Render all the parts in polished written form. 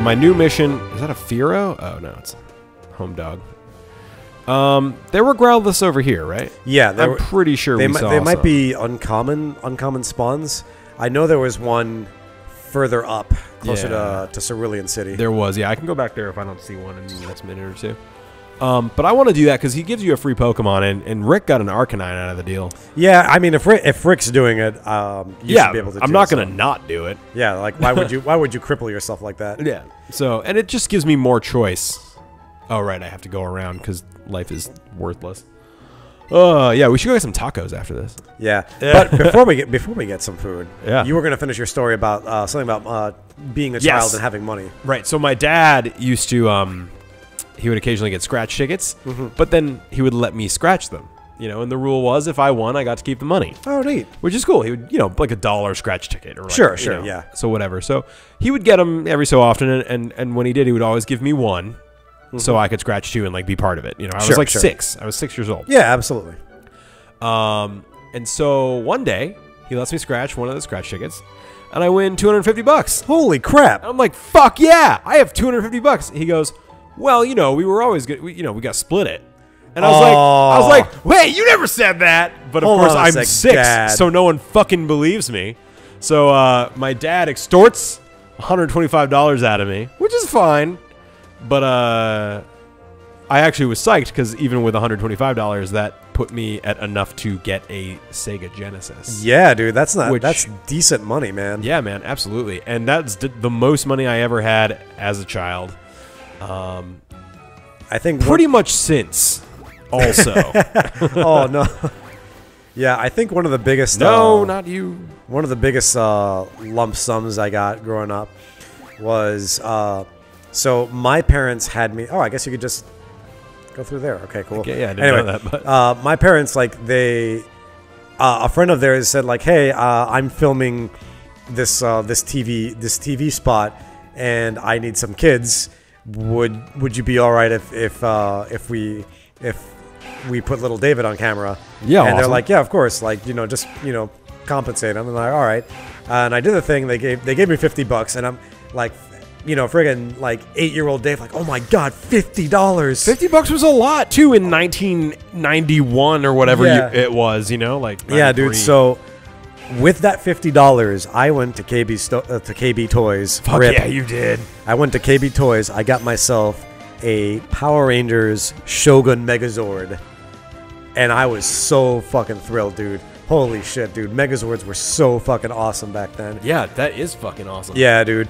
my new mission, is that a Fearow? Oh, no, it's Home Dog. There were Growlithe over here, right? Yeah, I'm pretty sure they saw might some. be uncommon spawns. I know there was one further up, closer to Cerulean City. There was, yeah. I can go back there if I don't see one in the next minute or two. But I want to do that because he gives you a free Pokemon, and Rick got an Arcanine out of the deal. Yeah, I mean, if Rick's doing it, you should be able to. I'm not going to not do it. Yeah, like why would you cripple yourself like that? Yeah. So, and it just gives me more choice. Oh right, I have to go around because life is worthless. Yeah, we should go get some tacos after this. Yeah, but before we get some food, you were going to finish your story about something about being a child and having money. Right. So my dad used to he would occasionally get scratch tickets, but then he would let me scratch them. You know, and the rule was if I won, I got to keep the money. Oh, neat. Which is cool. He would, like $1 scratch ticket or sure, yeah. So whatever. So he would get them every so often, and when he did, he would always give me one. So I could scratch too and like be part of it. You know, I was like 6. I was 6 years old. Yeah, absolutely. And so one day he lets me scratch one of the scratch tickets, and I win $250. Holy crap! I'm like, fuck yeah! I have $250. He goes, well, we were always good. We got to split it. And I was like, wait, you never said that. But of course I'm 6, Dad. So no one fucking believes me. So my dad extorts $125 out of me, which is fine. But I actually was psyched because even with $125, that put me at enough to get a Sega Genesis. Yeah, dude, that's decent money, man. Yeah, man, absolutely. And that's the most money I ever had as a child. I think pretty much since. Also, oh no, yeah, I think one of the biggest. No, not you. One of the biggest lump sums I got growing up was. So my parents had me. Oh, I guess you could just go through there. Okay, cool. Okay, yeah, I didn't know that. But my parents, like, a friend of theirs said, like, "Hey, I'm filming this TV spot, and I need some kids. Would you be all right if we put little David on camera?" Yeah, and they're like, "Yeah, of course. Like, just compensate him." And I'm like, "All right." And I did the thing. They gave me $50, and I'm like. Friggin' like 8-year-old Dave, like, oh my god, $50. $50 was a lot too in 1991 or whatever it was, like 93. Yeah, dude. So with that $50, I went to KB Toys. Fuck Rip. Yeah, you did. I went to KB Toys. I got myself a Power Rangers Shogun Megazord, and I was so fucking thrilled, dude. Holy shit, dude. Megazords were so fucking awesome back then. Yeah, that is fucking awesome. Yeah, dude.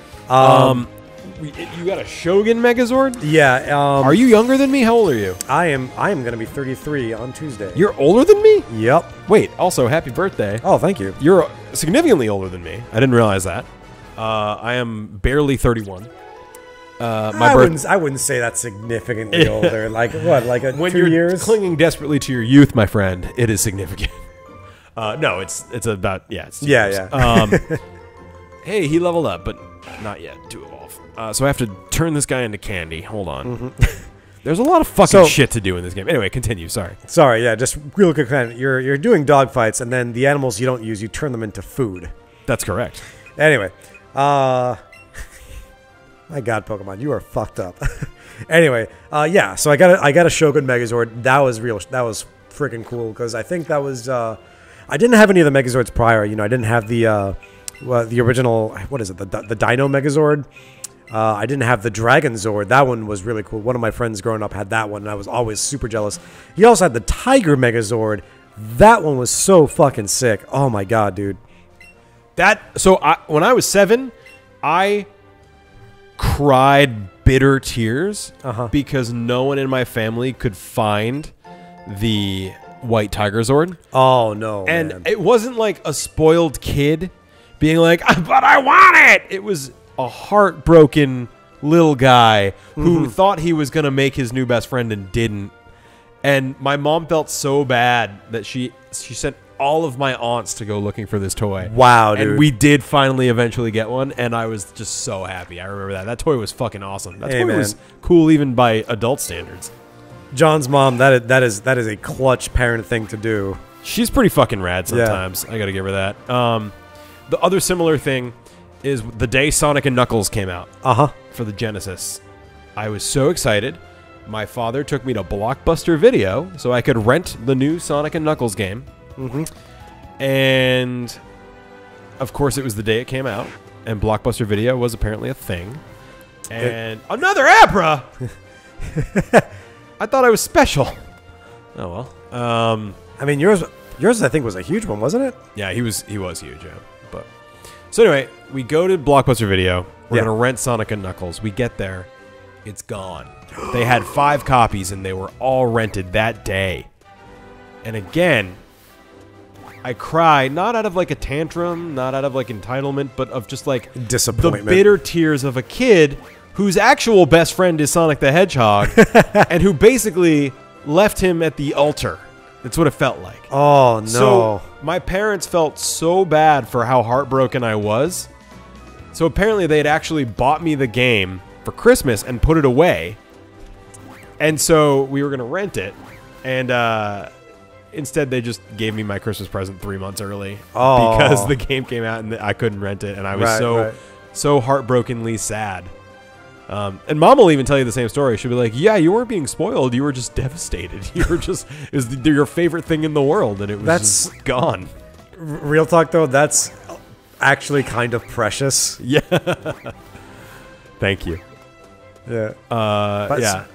You got a Shogun Megazord? Yeah. Are you younger than me? How old are you? I am going to be 33 on Tuesday. You're older than me? Yep. Wait, also, happy birthday. Oh, thank you. You're significantly older than me. I didn't realize that. I am barely 31. I wouldn't say that's significantly older. Like, what, like when 2 you're years? Clinging desperately to your youth, my friend, it is significant. No, it's about, it's yeah. Hey, he leveled up, but not yet to evolve. So I have to turn this guy into candy. Hold on. There's a lot of fucking shit to do in this game. Anyway, continue. Sorry, yeah, just real quick. You're doing dog fights, and then the animals you don't use, you turn them into food. That's correct. Anyway, my God, Pokemon, you are fucked up. Anyway, yeah, so I got a Shogun Megazord. That was freaking cool because I think that was I didn't have any of the Megazords prior. I didn't have the original, what is it, the Dino Megazord. I didn't have the Dragon Zord. That one was really cool. One of my friends growing up had that one, and I was always super jealous. He also had the Tiger Megazord. That one was so fucking sick. Oh my god, dude. When I was 7, I cried bitter tears because no one in my family could find the White Tiger Zord. Oh no. And man. It wasn't like a spoiled kid being like, but I want it. It was a heartbroken little guy who thought he was going to make his new best friend and didn't. And my mom felt so bad that she sent all of my aunts to go looking for this toy. Wow, dude. And we did finally eventually get one, and I was just so happy. I remember that. That toy was fucking awesome. That toy was cool even by adult standards. John's mom, that is a clutch parent thing to do. She's pretty fucking rad sometimes. I got to give her that. The other similar thing is the day Sonic and Knuckles came out. For the Genesis. I was so excited. My father took me to Blockbuster Video so I could rent the new Sonic and Knuckles game. And, of course, it was the day it came out. And Blockbuster Video was apparently a thing. And another Abra! I thought I was special. Oh, well. I mean, yours I think was a huge one, wasn't it? Yeah, he was huge, yeah. But so anyway, we go to Blockbuster Video. We're gonna rent Sonic and Knuckles. We get there, it's gone. They had 5 copies and they were all rented that day. And again, I cry not out of like a tantrum, not out of like entitlement, but of just like disappointment, the bitter tears of a kid whose actual best friend is Sonic the Hedgehog, and who basically left him at the altar. That's what it felt like. Oh, no. So my parents felt so bad for how heartbroken I was. So apparently they had actually bought me the game for Christmas and put it away. And so we were going to rent it. And instead they just gave me my Christmas present 3 months early. Oh. Because the game came out and I couldn't rent it. And I was so heartbrokenly sad. And Mom will even tell you the same story. She'll be like, yeah, you weren't being spoiled. You were just devastated. You were just, it was your favorite thing in the world, and it was just gone. Real talk, though, that's actually kind of precious. Yeah. Thank you. Yeah. Yeah.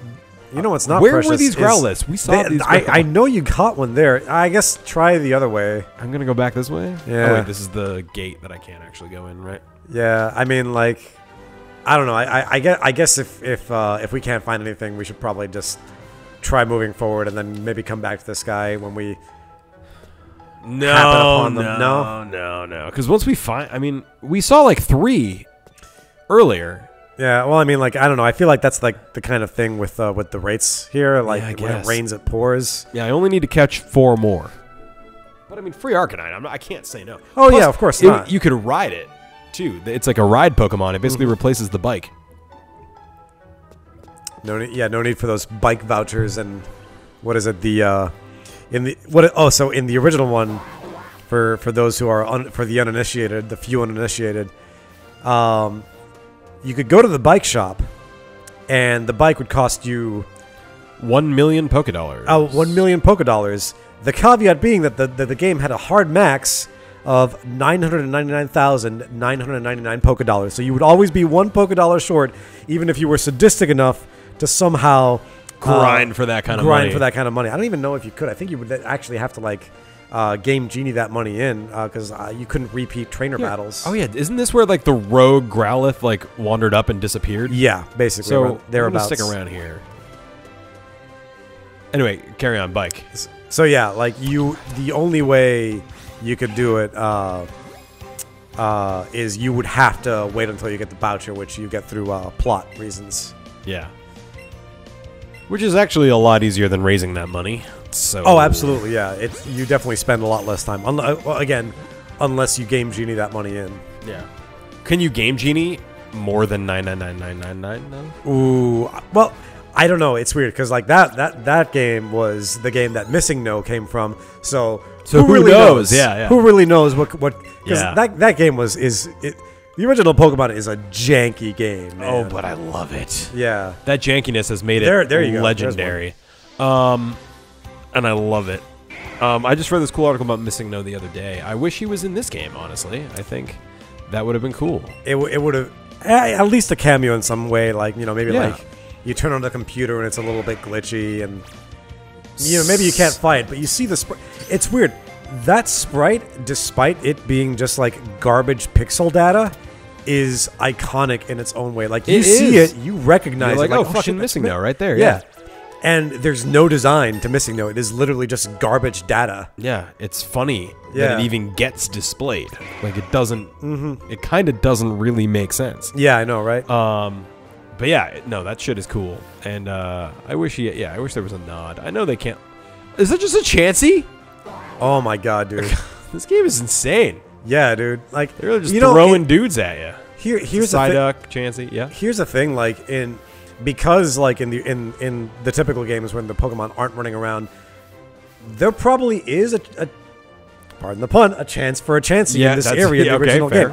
You know what's not Where precious? Where were these Growlithes? We saw these. I know you caught one there. I guess try the other way. I'm going to go back this way? Yeah. Oh, wait, this is the gate that I can't actually go in, right? Yeah, I mean, like... I don't know. I guess if we can't find anything, we should probably just try moving forward and then maybe come back to this guy when we happen upon them. No. Because once we find, I mean, we saw like 3 earlier. Yeah. Well, I mean, like I don't know. I feel like that's like the kind of thing with the rates here. Like when it rains, it pours. Yeah. I only need to catch 4 more. But I mean, free Arcanine. I can't say no. Oh yeah, of course not. You could ride it. Too. It's like a ride Pokemon. It basically replaces the bike. No need for those bike vouchers and what is it? So in the original one, for those who are for the uninitiated, the few uninitiated, you could go to the bike shop, and the bike would cost you 1 million Pokédollars. Oh, 1 million Pokédollars. The caveat being that the game had a hard max of 999,999 Pokédollars. So you would always be 1 Pokédollar short, even if you were sadistic enough to somehow grind for that kind of money. I don't even know if you could. I think you would actually have to like Game Genie that money in because you couldn't repeat trainer battles. Oh yeah, isn't this where like the rogue Growlithe like wandered up and disappeared? Yeah, basically. So thereabouts. I'm gonna stick around here. Anyway, carry on, bike. So yeah, like the only way you could do it is you would have to wait until you get the voucher, which you get through plot reasons. Yeah. Which is actually a lot easier than raising that money. So. Oh, absolutely, yeah. You definitely spend a lot less time. Again, unless you Game Genie that money in. Yeah. Can you Game Genie more than 99999 though? Ooh, well, I don't know. It's weird because like that game was the game that Missing No came from. So who really knows? Yeah. Who really knows what? Because that game the original Pokemon is a janky game, man. Oh, but I love it. Yeah. That jankiness has made it legendary. And I love it. I just read this cool article about Missing No the other day. I wish he was in this game, honestly. I think that would have been cool. It would have at least a cameo in some way, like, you know, maybe like you turn on the computer and it's a little bit glitchy and you know, maybe you can't fight, but you see the sprite. It's weird. That sprite, despite it being just like garbage pixel data, is iconic in its own way. Like you see it, you recognize it. Like, oh, fucking shit, Missing No right there. Yeah. And there's no design to Missing No. It is literally just garbage data. Yeah, it's funny that it even gets displayed. Like it doesn't. It kind of doesn't really make sense. Yeah, I know, right? But yeah, no, that shit is cool. And I wish I wish there was a nod. I know they can't. Is that just a Chansey? Oh my god, dude! This game is insane. Yeah, dude. Like they're just throwing dudes at you. Here's Psyduck, Chansey. Yeah. Here's the thing, like because like in the typical games when the Pokemon aren't running around, there probably is a pardon the pun, a chance for a Chansey in this area in the original game.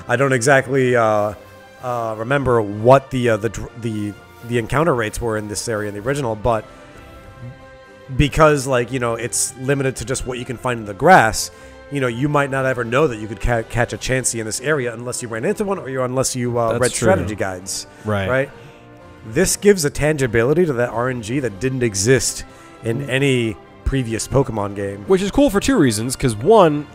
I don't exactly remember what the encounter rates were in this area in the original, but because like it's limited to just what you can find in the grass, you might not ever know that you could catch a Chansey in this area unless you ran into one or unless you read strategy guides. Right. This gives a tangibility to that RNG that didn't exist in any previous Pokemon game. Which is cool for two reasons, because one,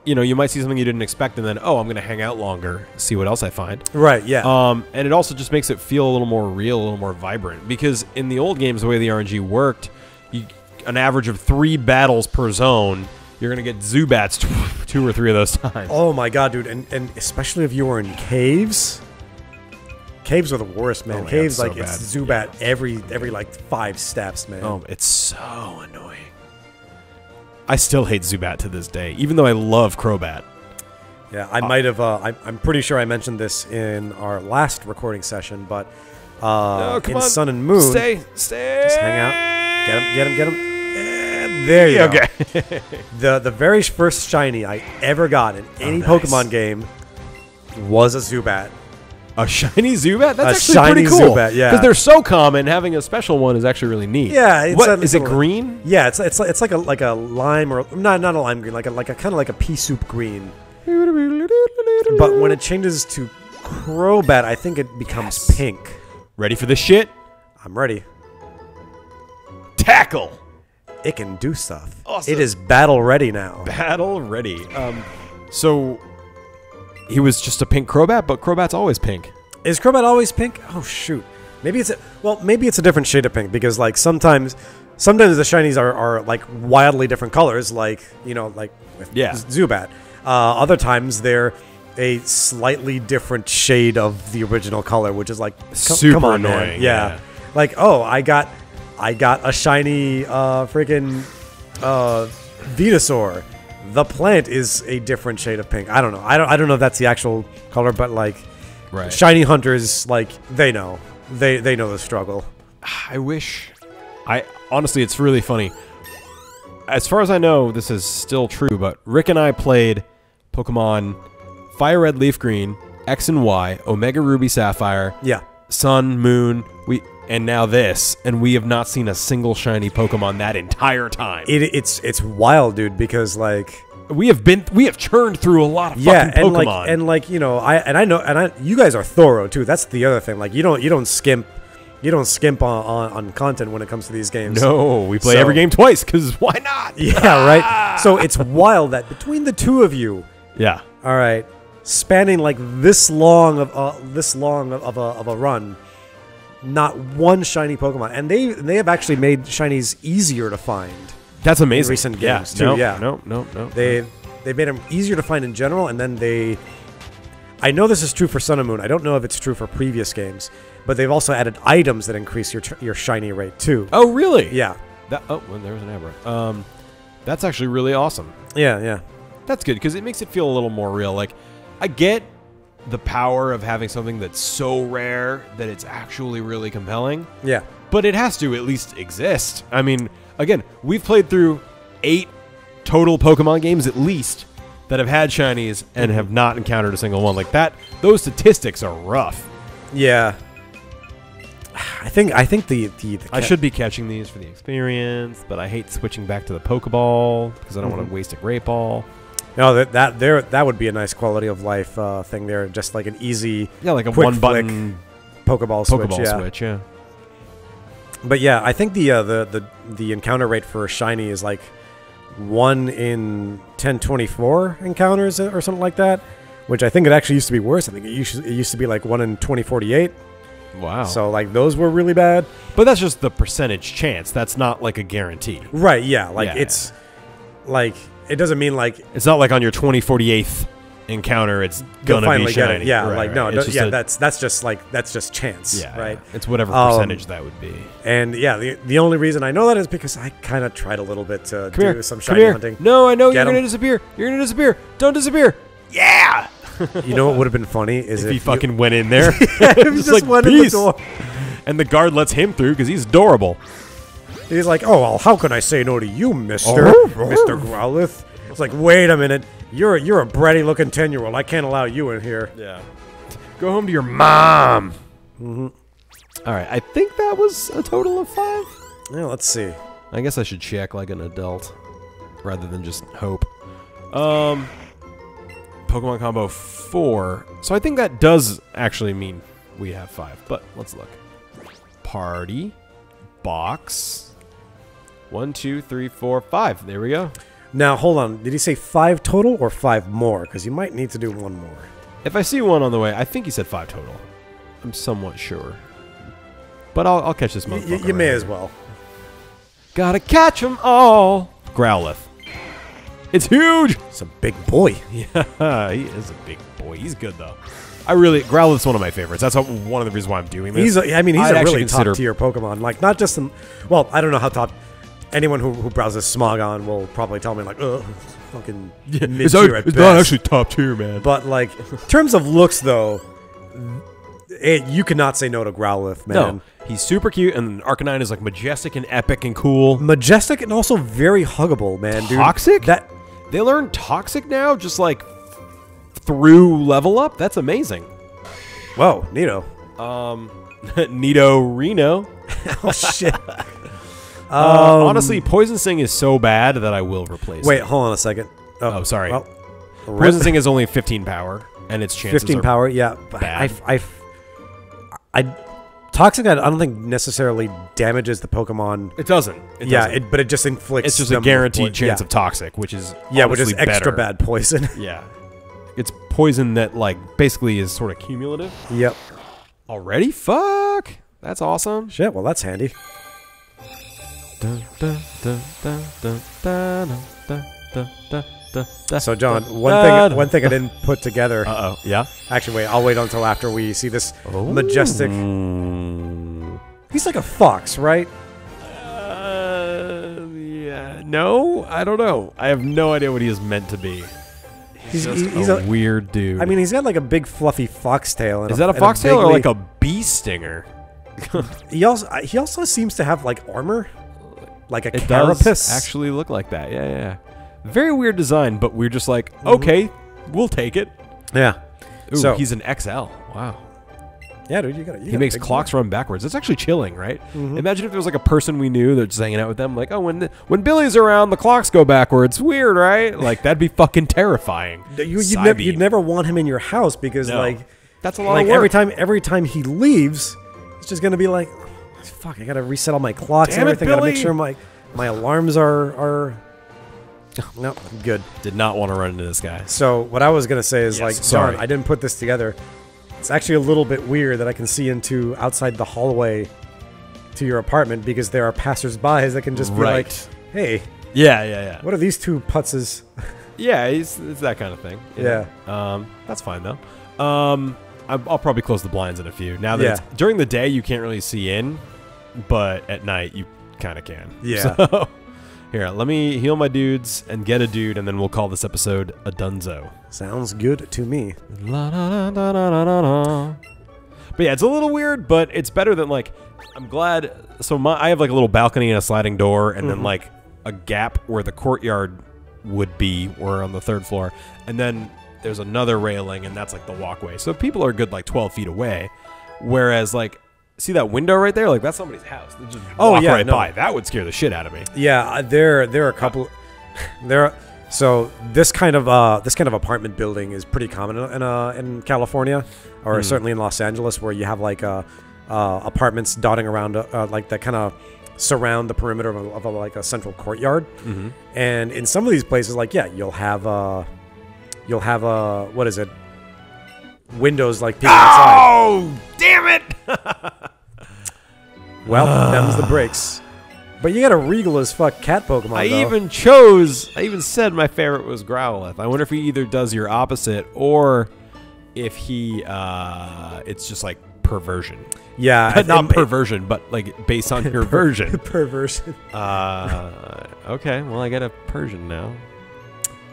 you might see something you didn't expect, and then, I'm going to hang out longer, see what else I find. Right, yeah. And it also just makes it feel a little more real, a little more vibrant, because in the old games, the way the RNG worked, an average of 3 battles per zone, you're going to get Zubats 2 or 3 of those times. Oh my god, dude, and especially if you were in caves. Caves are the worst, man. Caves, like, it's Zubat every like 5 steps, man. Oh, it's so annoying. I still hate Zubat to this day, even though I love Crobat. Yeah, I might have. I'm pretty sure I mentioned this in our last recording session, but in Sun and Moon, stay, just hang out, get him. There you go. Okay. the very first shiny I ever got in any Pokemon game was a Zubat. A shiny Zubat? That's actually pretty cool. Zubat, yeah. Because they're so common, having a special one is actually really neat. Yeah. Is it green? Yeah, it's like a lime or not a lime green, like a kind of like a pea soup green. But when it changes to Crobat, I think it becomes pink. Ready for this shit? I'm ready. Tackle. It can do stuff. Awesome. It is battle ready now. Battle ready. So he was just a pink Crobat, but Crobat's always pink. Is Crobat always pink? Oh shoot. Maybe it's a different shade of pink, because like sometimes the shinies are like wildly different colors, like with Zubat. Other times they're a slightly different shade of the original color, which is like super come on, annoying. Man. Yeah. Like, I got a shiny freaking Venusaur. The plant is a different shade of pink. I don't know. I don't know if that's the actual color, but like shiny hunters, like they know the struggle. Honestly, it's really funny. As far as I know, this is still true, but Rick and I played Pokemon Fire Red, Leaf Green, X and Y, Omega Ruby, Sapphire, Sun, Moon, and now this, and we have not seen a single shiny Pokemon that entire time. It's wild, dude, because like we have churned through a lot of fucking Pokemon. I know you guys are thorough too. That's the other thing. Like you don't skimp on content when it comes to these games. No, we play every game twice, because why not? Yeah, right. So it's wild that between the two of you, all right, spanning like this long of a run, not one shiny Pokemon, and they have actually made shinies easier to find. That's amazing. In recent games too. No. They made them easier to find in general, and then I know this is true for Sun and Moon. I don't know if it's true for previous games, but they've also added items that increase your shiny rate too. Oh, really? Yeah. Well, there was an Abra. That's actually really awesome. Yeah. That's good, because it makes it feel a little more real. Like, I get the power of having something that's so rare that it's actually really compelling. Yeah. But it has to at least exist. I mean, again, we've played through 8 total Pokemon games at least that have had shinies and have not encountered a single one. Like that, those statistics are rough. Yeah. I think I should be catching these for the experience, but I hate switching back to the Pokeball because I don't want to waste a Great Ball. No, that would be a nice quality of life thing there. Just like an easy, like a one-button Pokeball switch. Yeah. But yeah, I think the encounter rate for a shiny is like 1 in 1024 encounters or something like that, which I think it actually used to be worse. I think it used to be like 1 in 2048. Wow. So like those were really bad. But that's just the percentage chance. That's not like a guarantee. Right. Yeah. Like it's like it doesn't mean like it's not like on your 2048th encounter it's gonna be shiny. Yeah. Right, like no. Right. Yeah. That's just chance. Yeah. Right. It's whatever percentage that would be. And yeah, the only reason I know that is because I kind of tried a little bit to do some shiny hunting. No, I know you're gonna disappear. You're gonna disappear. Don't disappear. Yeah. You know what would have been funny is if he fucking went in there. If he just went in the door. And the guard lets him through because he's adorable. He's like, oh, well, how can I say no to you, mister? Mr. Growlithe. It's like, wait a minute. You're a bratty looking 10-year-old. I can't allow you in here. Yeah. Go home to your mom. Mm-hmm. All right. I think that was a total of 5. Yeah, let's see. I guess I should check like an adult rather than just hope. Pokemon Combo 4. So I think that does actually mean we have 5. But let's look. Party. Box. 1, 2, 3, 4, 5. There we go. Now, hold on. Did he say 5 total or 5 more? Because you might need to do 1 more. If I see one on the way, I think he said 5 total. I'm somewhat sure. But I'll catch this motherfucker. You may as well. Gotta catch them all. Growlithe. It's huge. It's a big boy. Yeah, he is a big boy. He's good, though. Growlithe's one of my favorites. That's one of the reasons why I'm doing this. He's a really top-tier Pokemon. Like, not just some... Well, I don't know how top... Anyone who browses Smogon will probably tell me, like, ugh, fucking mid-tier at best. It's not actually top tier, man. But, like, in terms of looks, though, you cannot say no to Growlithe, man. No, he's super cute, and Arcanine is, like, majestic and epic and cool. Majestic and also very huggable, man. Toxic? Dude. They learn Toxic now, just, like, through level up? That's amazing. Whoa, neato. Nito Reno. Oh, shit. Honestly, Poison Sting is so bad that I will replace it. Wait, hold on a second. Oh, sorry. Well, Poison Sting is only 15 power, and its chances 15 are power, yeah. bad. Toxic, I don't think necessarily damages the Pokemon. It doesn't. But it just inflicts. It's just a guaranteed chance of Toxic, which is which is extra bad poison. Yeah, it's poison that like basically is sort of cumulative. Yep. Already? Fuck. That's awesome. Shit. Well, that's handy. So, John, one thing I didn't put together. Uh-oh. Yeah? Actually, wait. I'll wait until after we see this majestic... He's like a fox, right? Yeah. No? I don't know. I have no idea what he is meant to be. He's a weird dude. I mean, he's got like a big fluffy foxtail. Is that a foxtail or like a bee stinger? He also seems to have like armor. Like a carapace. It does actually look like that. Yeah, yeah. Very weird design, but we're just like, okay, we'll take it. Yeah. Ooh, so he's an XL. Wow. Yeah, dude, you got it. He makes clocks run backwards. It's actually chilling, right? Imagine if there was like a person we knew that's hanging out with them, like, oh, when Billy's around, the clocks go backwards. Weird, right? Like that'd be fucking terrifying. You'd never want him in your house because like that's a lot of work. Every time he leaves, it's just gonna be like, fuck, I gotta reset all my clocks and everything. I gotta make sure my alarms are no, good. Did not want to run into this guy. So what I was gonna say is sorry, John, I didn't put this together. It's actually a little bit weird that I can see into outside the hallway to your apartment because there are passersby that can just be like, hey, yeah. What are these two putzes? Yeah, it's that kind of thing. Yeah. That's fine though. I'll probably close the blinds in a few. Now that during the day you can't really see in, but at night you kind of can. Yeah. So, here, let me heal my dudes and get a dude, and then we'll call this episode a dunzo. Sounds good to me. La, da, da, da, da, da, da. But yeah, it's a little weird, but it's better than like. I'm glad. So I have like a little balcony and a sliding door, and then like a gap where the courtyard would be. We're on the 3rd floor, and then there's another railing, and that's like the walkway. So people are a good like 12 feet away, whereas like. See that window right there? Like that's somebody's house. They just walk right by. That would scare the shit out of me. Yeah, there are a couple. So this kind of apartment building is pretty common in California, or certainly in Los Angeles, where you have like apartments dotting around like that kind of surround the perimeter of like a central courtyard. And in some of these places, like you'll have what is it? Windows like peeking outside. Oh, damn it! Well, them's the breaks. But you got a regal as fuck cat Pokemon. I even said my favorite was Growlithe. I wonder if he either does your opposite or if he it's just like perversion. Yeah, not perversion, but like based on your version. Perversion. Okay, well I get a Persian now.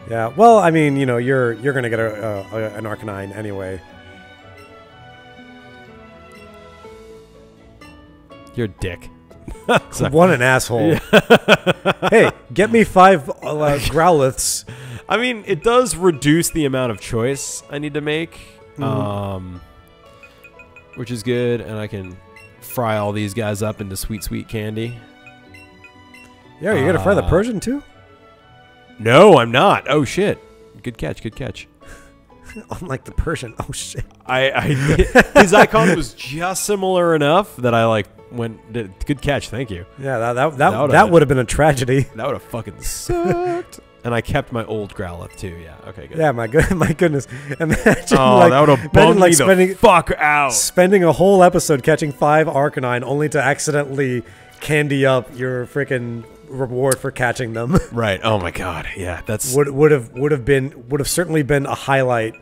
Yeah, well, I mean, you're gonna get an Arcanine anyway. You're a dick. What an asshole. Yeah. Hey, get me 5 Growliths. I mean, it does reduce the amount of choice I need to make, which is good, and I can fry all these guys up into sweet, sweet candy. Yeah, you're gonna fry the Persian too? No, I'm not. Oh shit! Good catch. Good catch. Unlike the Persian. Oh shit! His icon was just similar enough that I like went. Good catch. Thank you. Yeah, that would have been a tragedy. That would have fucking sucked. And I kept my old Growlithe too. Yeah. Okay. Good. Yeah. My goodness. Imagine, that would have bummed me the fuck out. Spending a whole episode catching 5 Arcanine only to accidentally candy up your freaking reward for catching them. Right. Oh my god. Yeah. That's would have certainly been a highlight.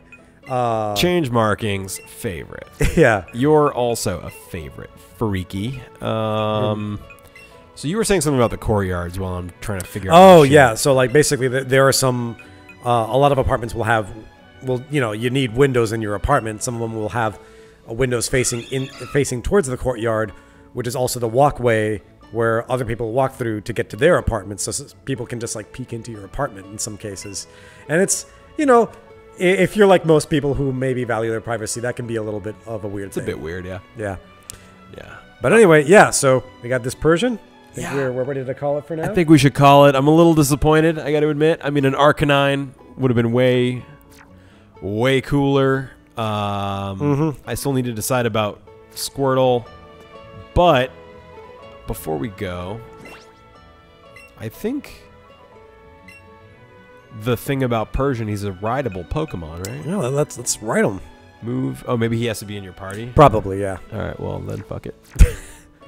Change markings favorite. Yeah. You're also a favorite, freaky. So you were saying something about the courtyards while I'm trying to figure out. Oh yeah. So like basically there are some a lot of apartments will have you need windows in your apartment. Some of them will have windows facing towards the courtyard, which is also the walkway where other people walk through to get to their apartments, so people can just like peek into your apartment in some cases. And it's, if you're like most people who maybe value their privacy, that can be a little bit of a weird thing. It's a bit weird, yeah. Yeah. Yeah. But anyway, yeah, so we got this Persian. I think we're ready to call it for now. I think we should call it. I'm a little disappointed, I got to admit. I mean, an Arcanine would have been way, way cooler. I still need to decide about Squirtle, but before we go, I think the thing about Persian, he's a rideable Pokemon, right? Yeah, let's ride him. Move. Oh, maybe he has to be in your party? Probably, yeah. All right, well, then fuck it.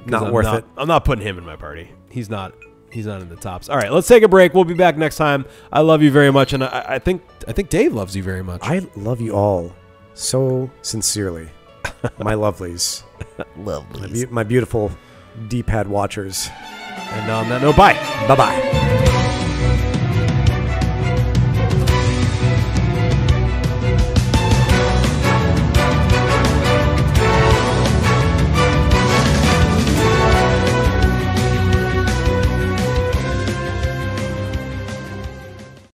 Not worth it. I'm not putting him in my party. He's not in the tops. All right, let's take a break. We'll be back next time. I love you very much, and I think Dave loves you very much. I love you all so sincerely. My lovelies. Lovelies. My beautiful D-pad watchers. And on that note, bye. Bye-bye.